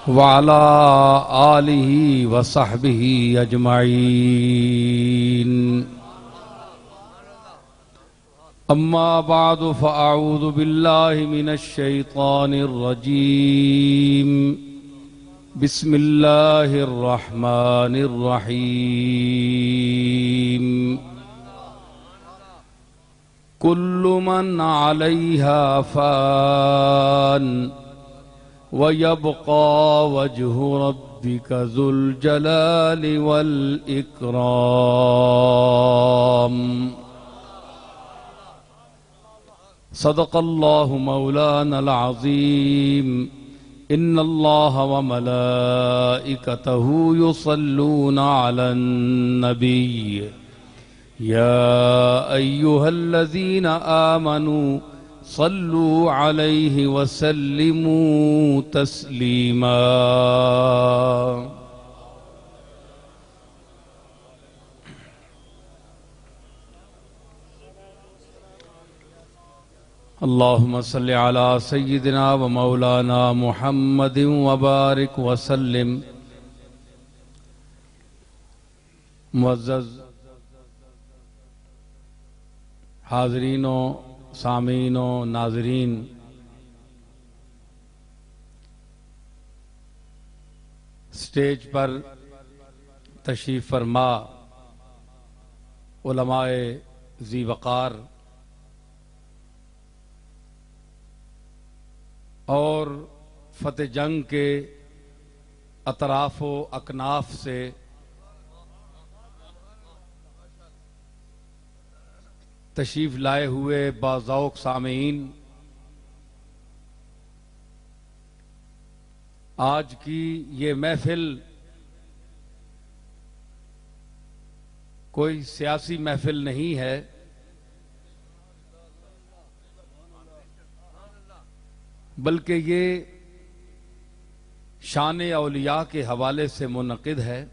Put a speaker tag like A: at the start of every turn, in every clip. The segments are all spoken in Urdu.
A: وعلى آله وصحبه أجمعين. أما بعد فأعوذ بالله من الشيطان الرجيم. بسم الله الرحمن الرحيم. كل من عليها فان ويبقى وجه ربك ذو الجلال والإكرام. صدق الله مولانا العظيم. إن الله وملائكته يصلون على النبي يا أيها الذين آمنوا صلوا عليه وسلموا تسليما. اللهم صل على سيدنا ومولانا محمد وبارك وسلم. معزز حاضرین و سامعین و ناظرین، سٹیج پر تشریف فرما علماء ذی وقار اور فتح جنگ کے اطراف و اکناف سے تشریف لائے ہوئے باذوق سامعین، آج کی یہ محفل کوئی سیاسی محفل نہیں ہے، بلکہ یہ شان اولیاء کے حوالے سے منعقد ہے۔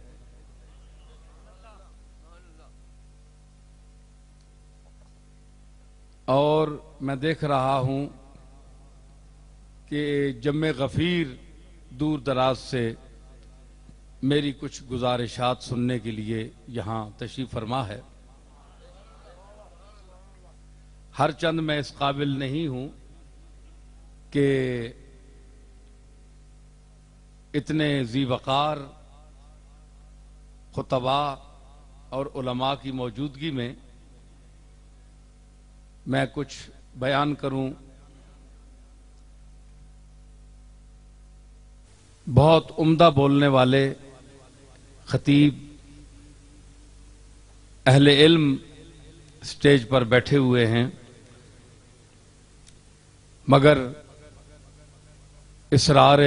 A: اور میں دیکھ رہا ہوں کہ جم غفیر دور دراز سے میری کچھ گزارشات سننے کے لیے یہاں تشریف فرما ہے۔ ہر چند میں اس قابل نہیں ہوں کہ اتنے ذی وقار خطباء اور علماء کی موجودگی میں میں کچھ بیان کروں۔ بہت عمدہ بولنے والے خطیب اہل علم سٹیج پر بیٹھے ہوئے ہیں، مگر اسرار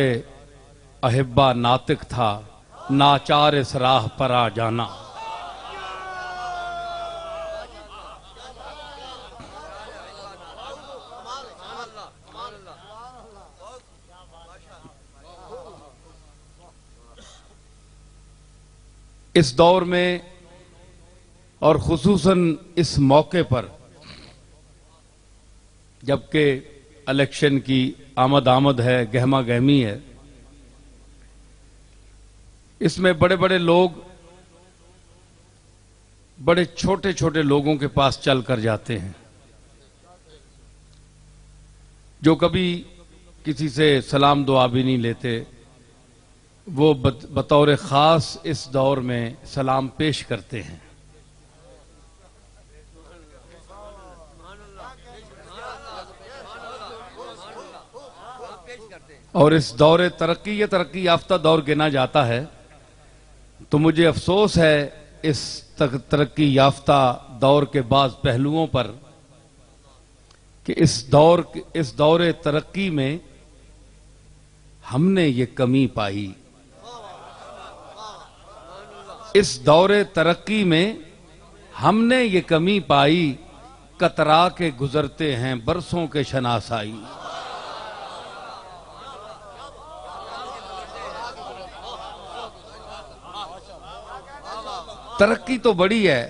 A: احبہ ناطق تھا، ناچار اس راہ پر آ جانا۔ اس دور میں اور خصوصاً اس موقع پر جبکہ الیکشن کی آمد ہے، گہما گہمی ہے، اس میں بڑے بڑے لوگ بڑے چھوٹے چھوٹے لوگوں کے پاس چل کر جاتے ہیں، جو کبھی کسی سے سلام دعا بھی نہیں لیتے، وہ بطور خاص اس دور میں سلام پیش کرتے ہیں۔ اور اس دور ترقی، یہ ترقی یافتہ دور گنا جاتا ہے، تو مجھے افسوس ہے اس ترقی یافتہ دور کے بعض پہلوؤں پر کہ اس دور ترقی میں ہم نے یہ کمی پائی۔ اس دور ترقی میں ہم نے یہ کمی پائی، کترا کے گزرتے ہیں برسوں کے شناسائی۔ ترقی تو بڑی ہے،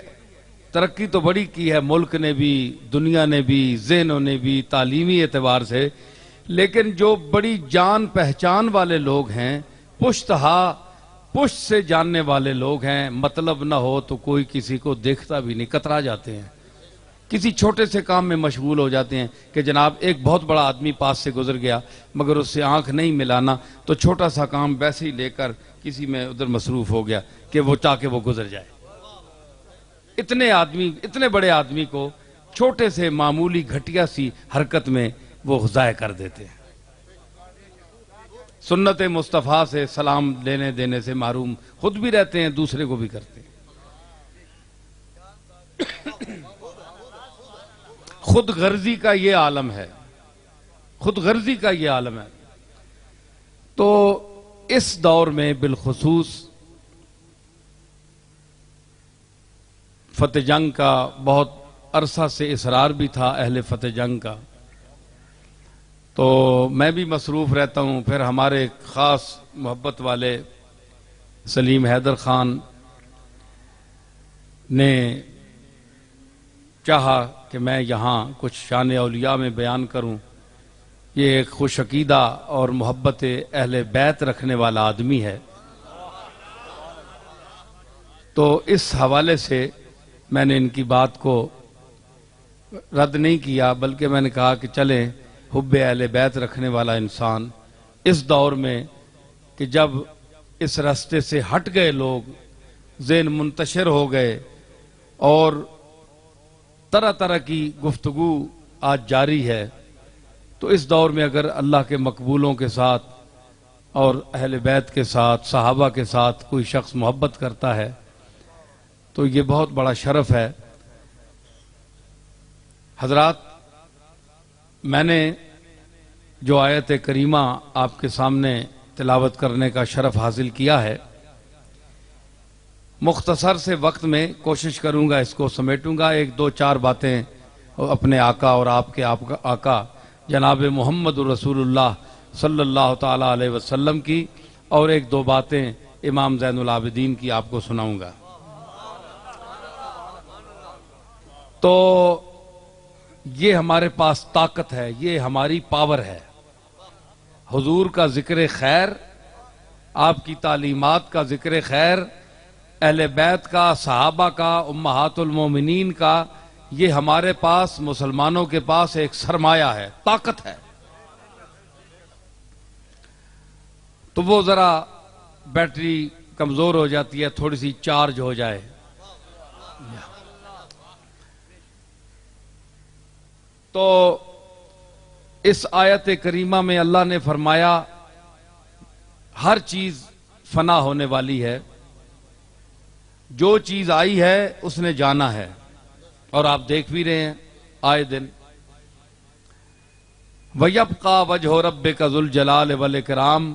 A: ترقی تو بڑی کی ہے ملک نے بھی، دنیا نے بھی، ذہنوں نے بھی، تعلیمی اعتبار سے، لیکن جو بڑی جان پہچان والے لوگ ہیں پشت ہا پشت سے جاننے والے لوگ ہیں، مطلب نہ ہو تو کوئی کسی کو دیکھتا بھی نہیں، کترا جاتے ہیں، کسی چھوٹے سے کام میں مشغول ہو جاتے ہیں کہ جناب ایک بہت بڑا آدمی پاس سے گزر گیا مگر اس سے آنکھ نہیں ملانا، تو چھوٹا سا کام ویسے ہی لے کر کسی میں ادھر مصروف ہو گیا کہ وہ تاکہ وہ گزر جائے۔ اتنے بڑے آدمی کو چھوٹے سے معمولی گھٹیا سی حرکت میں وہ ضائع کر دیتے ہیں۔ سنت مصطفیٰ سے سلام لینے دینے سے محروم خود بھی رہتے ہیں، دوسرے کو بھی کرتے ہیں۔ خود غرضی کا یہ عالم ہے، خود غرضی کا یہ عالم ہے۔ تو اس دور میں بالخصوص فتح جنگ کا بہت عرصہ سے اصرار بھی تھا اہل فتح جنگ کا، تو میں بھی مصروف رہتا ہوں۔ پھر ہمارے ایک خاص محبت والے سلیم حیدر خان نے چاہا کہ میں یہاں کچھ شان اولیاء میں بیان کروں۔ یہ ایک خوش عقیدہ اور محبت اہل بیت رکھنے والا آدمی ہے، تو اس حوالے سے میں نے ان کی بات کو رد نہیں کیا، بلکہ میں نے کہا کہ چلیں، حب اہل بیت رکھنے والا انسان اس دور میں کہ جب اس راستے سے ہٹ گئے لوگ، ذہن منتشر ہو گئے اور طرح طرح کی گفتگو آج جاری ہے، تو اس دور میں اگر اللہ کے مقبولوں کے ساتھ اور اہل بیت کے ساتھ، صحابہ کے ساتھ کوئی شخص محبت کرتا ہے تو یہ بہت بڑا شرف ہے۔ حضرات، میں نے جو آیت کریمہ آپ کے سامنے تلاوت کرنے کا شرف حاصل کیا ہے، مختصر سے وقت میں کوشش کروں گا اس کو سمیٹوں گا، ایک دو چار باتیں اپنے آقا اور آپ کے آقا جناب محمد رسول اللہ صلی اللہ تعالی علیہ وسلم کی، اور ایک دو باتیں امام زین العابدین کی آپ کو سناؤں گا۔ تو یہ ہمارے پاس طاقت ہے، یہ ہماری پاور ہے۔ حضور کا ذکر خیر، آپ کی تعلیمات کا ذکر خیر، اہل بیت کا، صحابہ کا، امہات المومنین کا، یہ ہمارے پاس مسلمانوں کے پاس ایک سرمایہ ہے، طاقت ہے۔ تو وہ ذرا بیٹری کمزور ہو جاتی ہے، تھوڑی سی چارج ہو جائے۔ تو اس آیت کریمہ میں اللہ نے فرمایا ہر چیز فنا ہونے والی ہے، جو چیز آئی ہے اس نے جانا ہے، اور آپ دیکھ بھی رہے ہیں آئے دن۔ وَيَبْقَى وَجْهُ رَبِّكَ ذُو الْجَلَالِ وَالْإِكْرَامِ،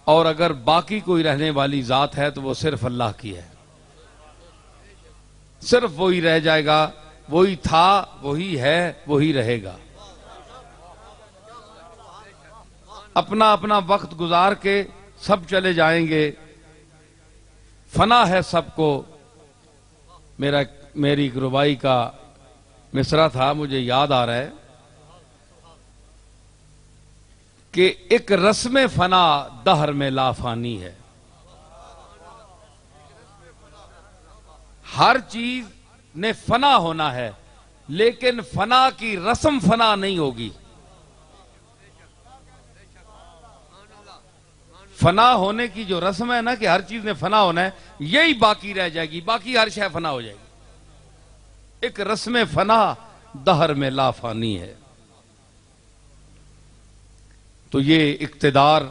A: اور اگر باقی کوئی رہنے والی ذات ہے تو وہ صرف اللہ کی ہے، صرف وہی رہ جائے گا، وہی تھا، وہی ہے، وہی رہے گا۔ اپنا اپنا وقت گزار کے سب چلے جائیں گے، فنا ہے سب کو۔ میری ایک ربائی کا مصرع تھا، مجھے یاد آ رہا ہے کہ ایک رسم فنا دہر میں لا فانی ہے۔ ہر چیز نے فنا ہونا ہے، لیکن فنا کی رسم فنا نہیں ہوگی۔ فنا ہونے کی جو رسم ہے نا کہ ہر چیز نے فنا ہونا ہے، یہی باقی رہ جائے گی، باقی ہر شے فنا ہو جائے گی۔ ایک رسم فنا دہر میں لا فانی ہے۔ تو یہ اقتدار،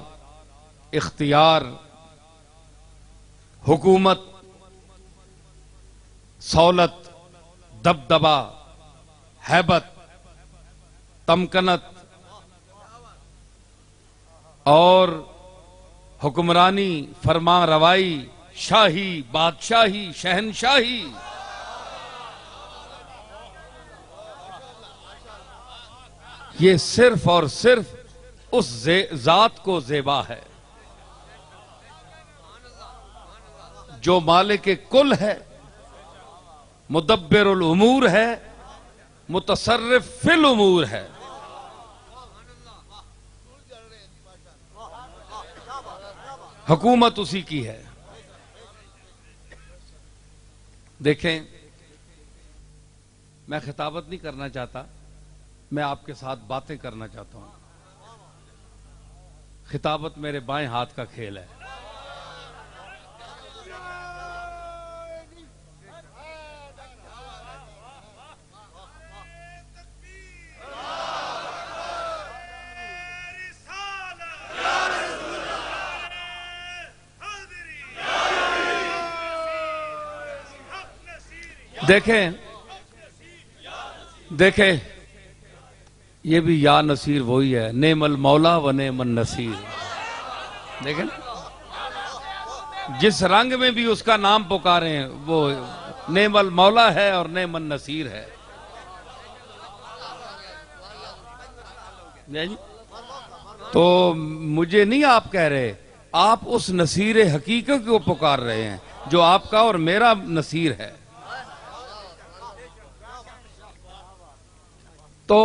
A: اختیار، حکومت، سہولت، دبدبا، ہیبت، تمکنت اور حکمرانی، فرما روائی، شاہی، بادشاہی، شہنشاہی، یہ صرف اور صرف اس ذات کو زیبا ہے جو مالک کل ہے، مدبر الامور ہے، متصرف فی الامور ہے۔ حکومت اسی کی ہے. دیکھیں، میں خطابت نہیں کرنا چاہتا، میں آپ کے ساتھ باتیں کرنا چاہتا ہوں. خطابت میرے بائیں ہاتھ کا کھیل ہے. دیکھیں یہ بھی یا نصیر وہی ہے، نعم المولا و نعم النصیر. دیکھیں جس رنگ میں بھی اس کا نام پکارے ہیں وہ نعم المولا ہے اور نعم النصیر ہے. تو مجھے نہیں آپ کہہ رہے، آپ اس نصیر حقیقت کو پکار رہے ہیں جو آپ کا اور میرا نصیر ہے. تو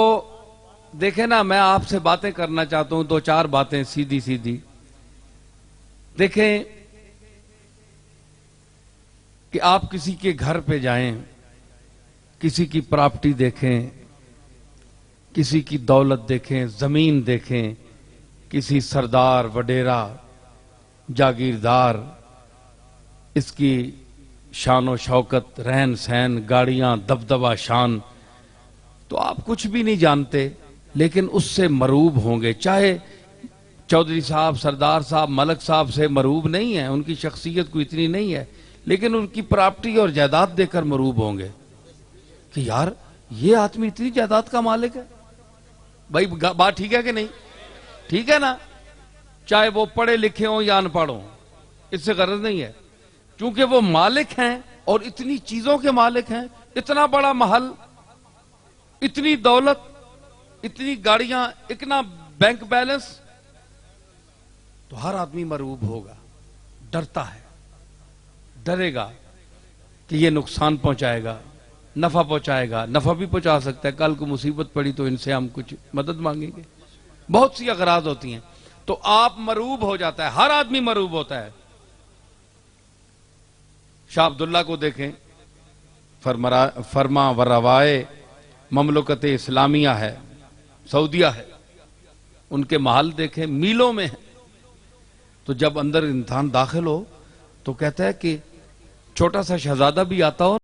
A: دیکھیں نا، میں آپ سے باتیں کرنا چاہتا ہوں، دو چار باتیں سیدھی سیدھی. دیکھیں کہ آپ کسی کے گھر پہ جائیں، کسی کی پراپرٹی دیکھیں، کسی کی دولت دیکھیں، زمین دیکھیں، کسی سردار وڈیرا جاگیردار، اس کی شان و شوکت، رہن سہن، گاڑیاں، دبدبہ شان، تو آپ کچھ بھی نہیں جانتے لیکن اس سے مروب ہوں گے. چاہے چودھری صاحب، سردار صاحب، ملک صاحب سے مروب نہیں ہیں، ان کی شخصیت کو اتنی نہیں ہے، لیکن ان کی پراپرٹی اور جائیداد دیکھ کر مروب ہوں گے کہ یار یہ آدمی اتنی جائیداد کا مالک ہے. بھائی بات ٹھیک ہے کہ نہیں؟ ٹھیک ہے نا؟ چاہے وہ پڑھے لکھے ہوں یا ان پڑھ ہوں، اس سے غرض نہیں ہے، کیونکہ وہ مالک ہیں اور اتنی چیزوں کے مالک ہیں. اتنا بڑا محل، اتنی دولت، اتنی گاڑیاں، اتنا بینک بیلنس، تو ہر آدمی مرعوب ہوگا، ڈرتا ہے، ڈرے گا کہ یہ نقصان پہنچائے گا، نفع پہنچائے گا. نفع بھی پہنچا سکتا ہے، کل کو مصیبت پڑی تو ان سے ہم کچھ مدد مانگیں گے. بہت سی اغراض ہوتی ہیں، تو آپ مرعوب ہو جاتا ہے، ہر آدمی مرعوب ہوتا ہے. شاہ عبداللہ کو دیکھیں، فرما و روائے مملکت اسلامیہ ہے، سعودیہ ہے، ان کے محل دیکھیں میلوں میں ہیں. تو جب اندر انسان داخل ہو تو کہتا ہے کہ چھوٹا سا شہزادہ بھی آتا ہو